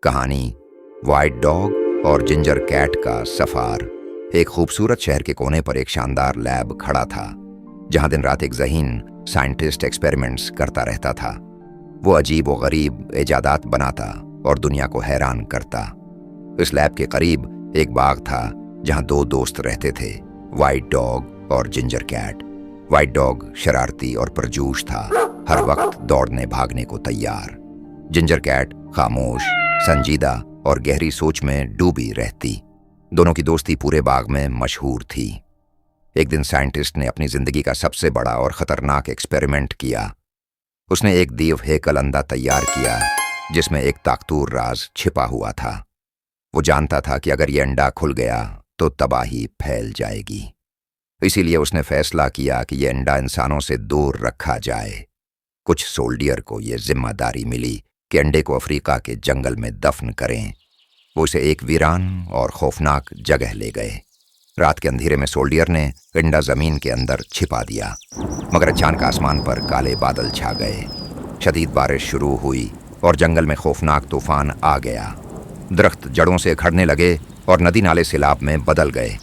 कहानी white dog और ginger cat का सफार। एक खूबसूरत शहर के कोने पर एक शानदार लैब खड़ा था, जहां दिन रात एक ज़हीन साइंटिस्ट एक्सपेरिमेंट्स करता रहता था। वो अजीब व गरीब इजादात बनाता और दुनिया को हैरान करता। इस लैब के करीब एक बाग था, जहां दो दोस्त रहते थे, वाइट डॉग और जिंजर कैट। वाइट डॉग शरारती और परजोश था, हर वक्त दौड़ने भागने को तैयार। जिंजर कैट खामोश, संजीदा और गहरी सोच में डूबी रहती। दोनों की दोस्ती पूरे बाग में मशहूर थी। एक दिन साइंटिस्ट ने अपनी जिंदगी का सबसे बड़ा और खतरनाक एक्सपेरिमेंट किया। उसने एक दीव हेकल अंडा तैयार किया, जिसमें एक ताकतूर राज छिपा हुआ था। वो जानता था कि अगर ये अंडा खुल गया तो तबाही फैल जाएगी। इसीलिए उसने फैसला किया कि यह अंडा इंसानों से दूर रखा जाए। कुछ सोल्डियर को यह जिम्मेदारी मिली कि अंडे को अफ्रीका के जंगल में दफन करें। वो इसे एक वीरान और खौफनाक जगह ले गए। रात के अंधेरे में सोल्डियर ने अंडा जमीन के अंदर छिपा दिया, मगर अचानक आसमान पर काले बादल छा गए। शदीद बारिश शुरू हुई और जंगल में खौफनाक तूफान आ गया। दरख्त जड़ों से उखड़ने लगे और नदी नाले सैलाब में बदल गए।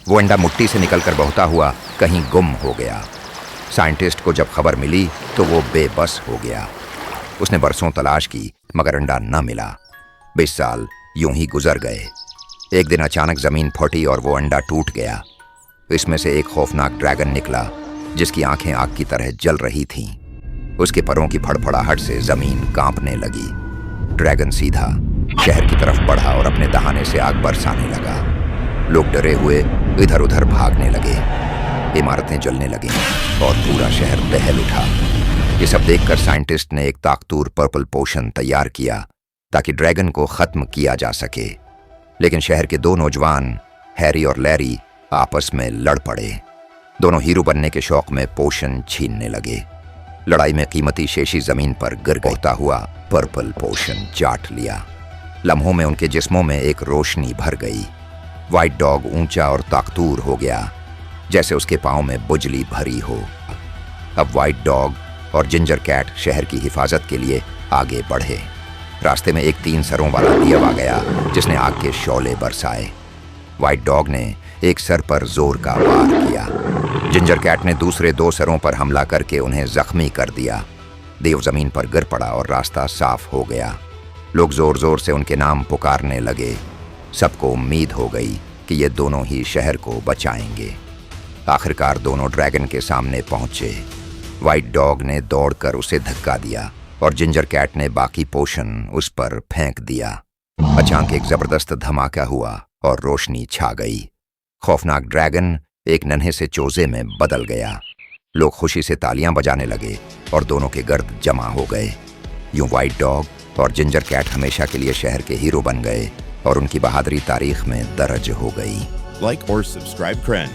वो अंडा मुट्ठी से निकलकर बहता हुआ कहीं गुम हो गया। साइंटिस्ट को जब खबर मिली तो वो बेबस हो गया। उसने बरसों तलाश की, मगर अंडा न मिला। 20 साल यूं ही गुजर गए। एक दिन अचानक जमीन फटी और वो अंडा टूट गया। इसमें से एक खौफनाक ड्रैगन निकला, जिसकी आंखें आग की तरह जल रही थीं। उसके परों की फड़फड़ाहट से जमीन कांपने लगी। ड्रैगन सीधा शहर की तरफ बढ़ा और अपने दहाने से आग बरसाने लगा। लोग डरे हुए इधर उधर भागने लगे। इमारतें जलने लगीं और पूरा शहर दहल उठा। ये सब देखकर साइंटिस्ट ने एक ताकतूर पर्पल पोशन तैयार किया, ताकि ड्रैगन को खत्म किया जा सके। लेकिन शहर के दो नौजवान, हैरी और लैरी, आपस में लड़ पड़े। दोनों हीरो बनने के शौक में पोशन छीनने लगे। लड़ाई में कीमती शेशी जमीन पर गिर गया हुआ पर्पल पोशन चाट लिया। लम्हों में उनके जिस्मों में एक रोशनी भर गई। वाइट डॉग ऊंचा और ताकतूर हो गया, जैसे उसके पांव में बुजली भरी हो। अब वाइट डॉग और जिंजर कैट शहर की हिफाजत के लिए आगे बढ़े। रास्ते में एक 3 सरों वाला दिया आ गया, जिसने आग के शौले बरसाए। वाइट डॉग ने एक सर पर जोर का वार किया। जिंजर कैट ने दूसरे 2 सरों पर हमला करके उन्हें जख्मी कर दिया। देव जमीन पर गिर पड़ा और रास्ता साफ हो गया। लोग जोर जोर से उनके नाम पुकारने लगे। सबको उम्मीद हो गई कि ये दोनों ही शहर को बचाएंगे। आखिरकार दोनों ड्रैगन के सामने पहुंचे। वाइट डॉग ने दौड़कर उसे धक्का दिया और जिंजर कैट ने बाकी पोशन उस पर फेंक दिया। अचानक एक जबरदस्त धमाका हुआ और रोशनी छा गई। खौफनाक ड्रैगन एक नन्हे से चोजे में बदल गया। लोग खुशी से तालियां बजाने लगे और दोनों के गर्द जमा हो गए। यूं वाइट डॉग और जिंजर कैट हमेशा के लिए शहर के हीरो बन गए और उनकी बहादुरी तारीख में दर्ज हो गई। Like or subscribe Kren.